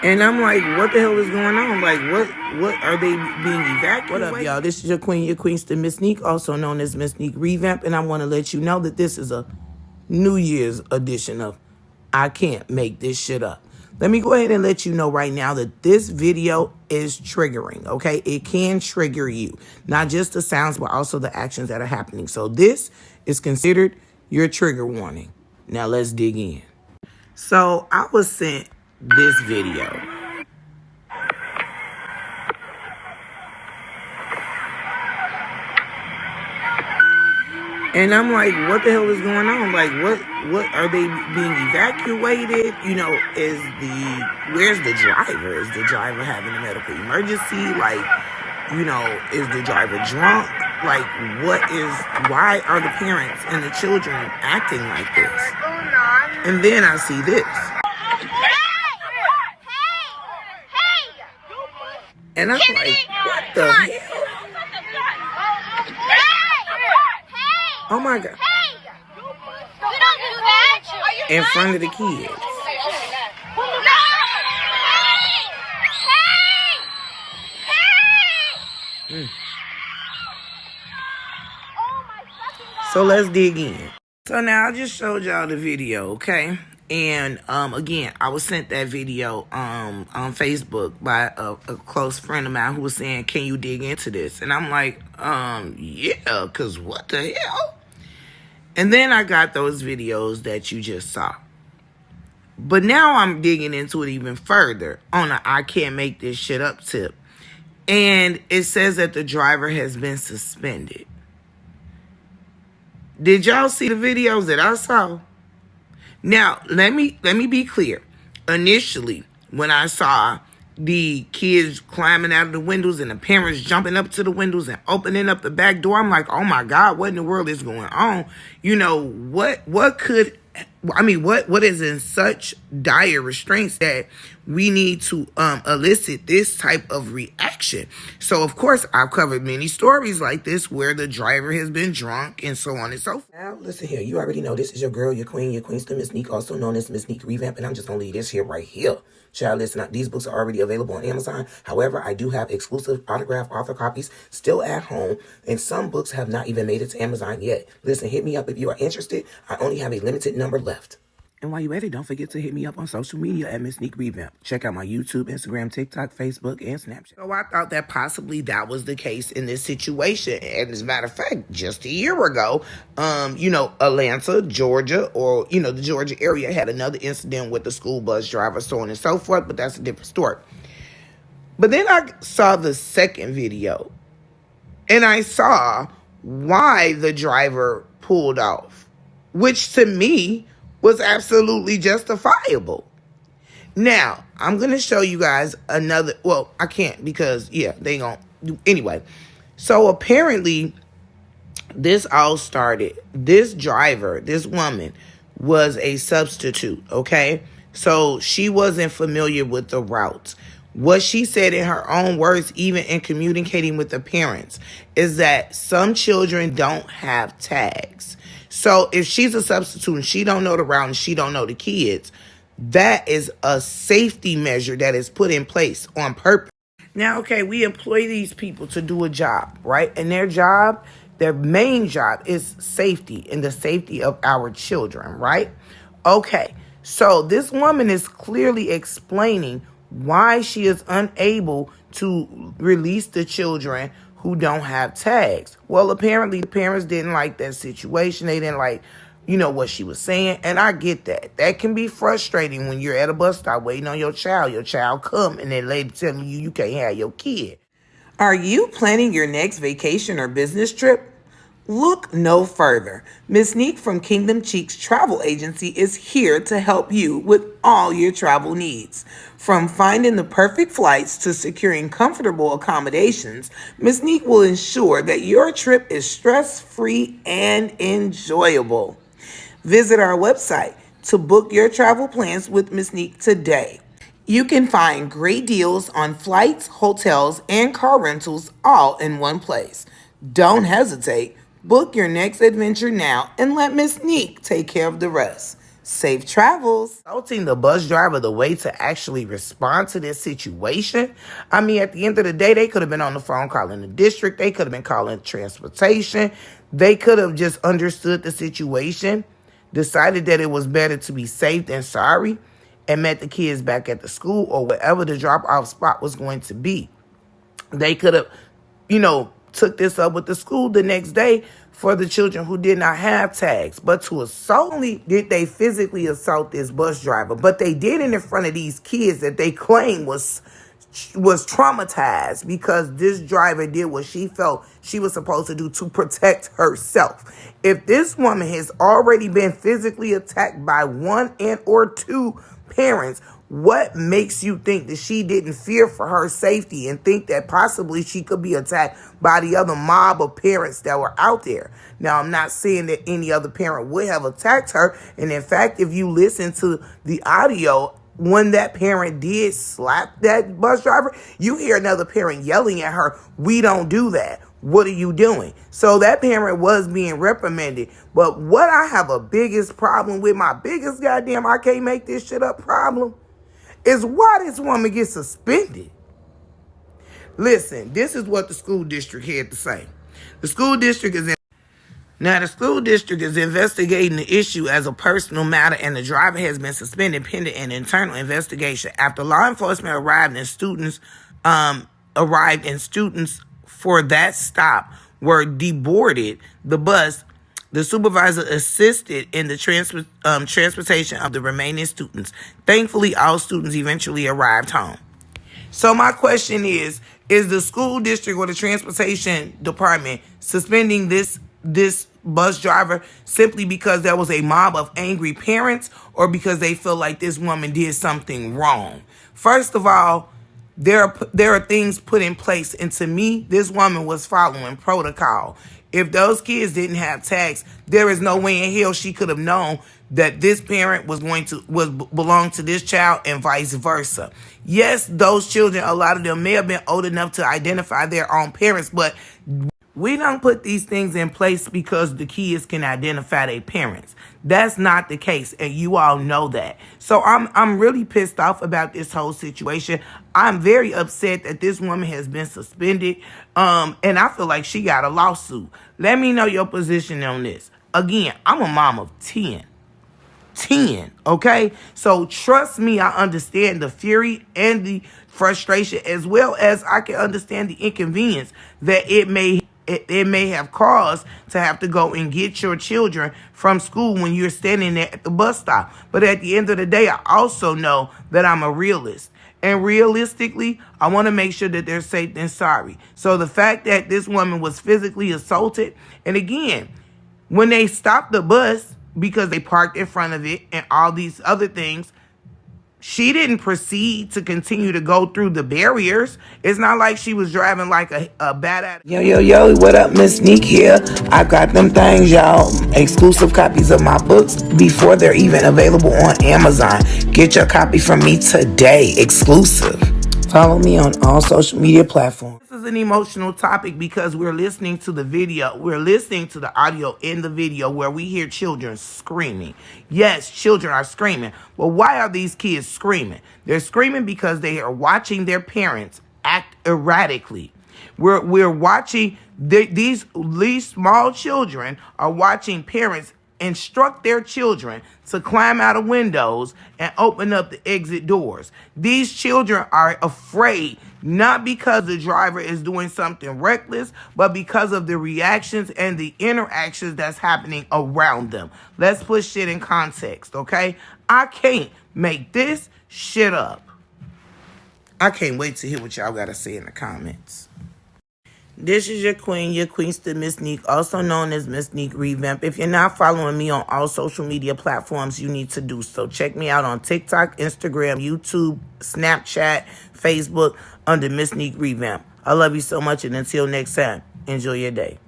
And I'm like, what the hell is going on? Like, what are they being evacuated? What up, y'all? This is your queenster, MsNique, also known as MsNiqueReVamp, and I want to let you know that this is a New Year's edition of I Can't Make This Shit Up. Let me go ahead and let you know right now that this video is triggering, okay? It can trigger you. Not just the sounds, but also the actions that are happening. So this is considered your trigger warning. Now let's dig in. So I was sent this video. And I'm like, what the hell is going on? Like, what are they being evacuated? You know, where's the driver? Is the driver having a medical emergency? Like, you know, is the driver drunk? Like, why are the parents and the children acting like this? And then I see this. And I'm like, what the hell? Oh my God. In front of the kids. So let's dig in. So now I just showed y'all the video, okay? And again, I was sent that video on Facebook by a close friend of mine who was saying, can you dig into this? And I'm like, yeah, because what the hell? And then I got those videos that you just saw. But now I'm digging into it even further on a I can't make this shit up tip. And it says that the driver has been suspended. Did y'all see the videos that I saw? Now, let me be clear. Initially, when I saw the kids climbing out of the windows and the parents jumping up to the windows and opening up the back door, I'm like, oh my God, what in the world is going on? You know, what is in such dire restraints that we need to elicit this type of reaction? So, of course, I've covered many stories like this where the driver has been drunk and so on and so forth. Now, listen here. You already know this is your girl, your queenster, MsNique, also known as MsNiqueReVamp, and I'm just going to leave this here right here. Child, listen, these books are already available on Amazon. However, I do have exclusive autographed author copies still at home, and some books have not even made it to Amazon yet. Listen, hit me up if you are interested. I only have a limited number left. And while you're at it, don't forget to hit me up on social media at MsNiqueReVamp. Check out my YouTube, Instagram, TikTok, Facebook, and Snapchat. So I thought that possibly that was the case in this situation. And as a matter of fact, just a year ago, you know, Atlanta, Georgia, or, you know, the Georgia area had another incident with the school bus driver, so on and so forth, but that's a different story. But then I saw the second video, and I saw why the driver pulled off, which to me was absolutely justifiable. Now, I'm going to show you guys another, well, I can't because, yeah, they gon' do, anyway. So apparently, this all started, this driver, this woman, was a substitute, okay? So she wasn't familiar with the routes. What she said in her own words, even in communicating with the parents, is that some children don't have tags. So if she's a substitute and she don't know the route and she don't know the kids, that is a safety measure that is put in place on purpose. Now, okay, we employ these people to do a job, right? And their main job is safety and the safety of our children, right? Okay, so this woman is clearly explaining why she is unable to release the children who don't have tags. Well, apparently the parents didn't like that situation. They didn't like, you know, what she was saying. And I get that. That can be frustrating when you're at a bus stop waiting on your child. Your child come and then lady telling you can't have your kid. Are you planning your next vacation or business trip? Look no further. MsNique from Kingdom Cheeks Travel Agency is here to help you with all your travel needs. From finding the perfect flights to securing comfortable accommodations, MsNique will ensure that your trip is stress-free and enjoyable. Visit our website to book your travel plans with MsNique today. You can find great deals on flights, hotels, and car rentals all in one place. Don't hesitate. Book your next adventure now and let MsNique take care of the rest. Safe travels. Assaulting the bus driver the way to actually respond to this situation. I mean, at the end of the day, they could have been on the phone calling the district. They could have been calling transportation. They could have just understood the situation, decided that it was better to be safe than sorry, and met the kids back at the school or wherever the drop-off spot was going to be. They could have, took this up with the school the next day for the children who did not have tags. But to assault, only did they physically assault this bus driver, but they did it in front of these kids that they claim was traumatized because this driver did what she felt she was supposed to do to protect herself. If this woman has already been physically attacked by one and or two parents, what makes you think that she didn't fear for her safety and think that possibly she could be attacked by the other mob of parents that were out there? Now, I'm not saying that any other parent would have attacked her. And in fact, if you listen to the audio, when that parent did slap that bus driver, you hear another parent yelling at her, "We don't do that. What are you doing?" So that parent was being reprimanded. But what I have a biggest problem with, my biggest goddamn I can't make this shit up problem, is why this woman gets suspended. Listen, this is what the school district had to say. The school district is investigating the issue as a personal matter, and the driver has been suspended pending an internal investigation. After law enforcement arrived and students for that stop were deboarded the bus, the supervisor assisted in the transportation of the remaining students. Thankfully, all students eventually arrived home. So my question is the school district or the transportation department suspending this bus driver simply because there was a mob of angry parents, or because they feel like this woman did something wrong? First of all, there are things put in place, and to me, this woman was following protocol. If those kids didn't have tags, there is no way in hell she could have known that this parent was belong to this child and vice versa. Yes, those children, a lot of them may have been old enough to identify their own parents, but we don't put these things in place because the kids can identify their parents. That's not the case, and you all know that. So I'm really pissed off about this whole situation. I'm very upset that this woman has been suspended, and I feel like she got a lawsuit. Let me know your position on this. Again, I'm a mom of 10, okay? So trust me, I understand the fury and the frustration, as well as I can understand the inconvenience that it may have caused to have to go and get your children from school when you're standing there at the bus stop. But at the end of the day, I also know that I'm a realist. And realistically, I want to make sure that they're safe than sorry. So the fact that this woman was physically assaulted, and again, when they stopped the bus because they parked in front of it and all these other things, she didn't proceed to continue to go through the barriers. It's not like she was driving like a bad. Yo, what up, MsNique here. I got them things, y'all. Exclusive copies of my books before they're even available on Amazon. Get your copy from me today, exclusive. Follow me on all social media platforms. This is an emotional topic because we're listening to the video. We're listening to the audio in the video where we hear children screaming. Yes, children are screaming. But why are these kids screaming? They're screaming because they are watching their parents act erratically. We're watching these small children are watching parents instruct their children to climb out of windows and open up the exit doors. These children are afraid, not because the driver is doing something reckless, but because of the reactions and the interactions that's happening around them. Let's put shit in context, okay? I can't make this shit up. I can't wait to hear what y'all gotta say in the comments. This is your queenster, MsNique, also known as MsNiqueReVamp. If you're not following me on all social media platforms, you need to do so. Check me out on TikTok, Instagram, YouTube, Snapchat, Facebook under MsNiqueReVamp. I love you so much, and until next time, enjoy your day.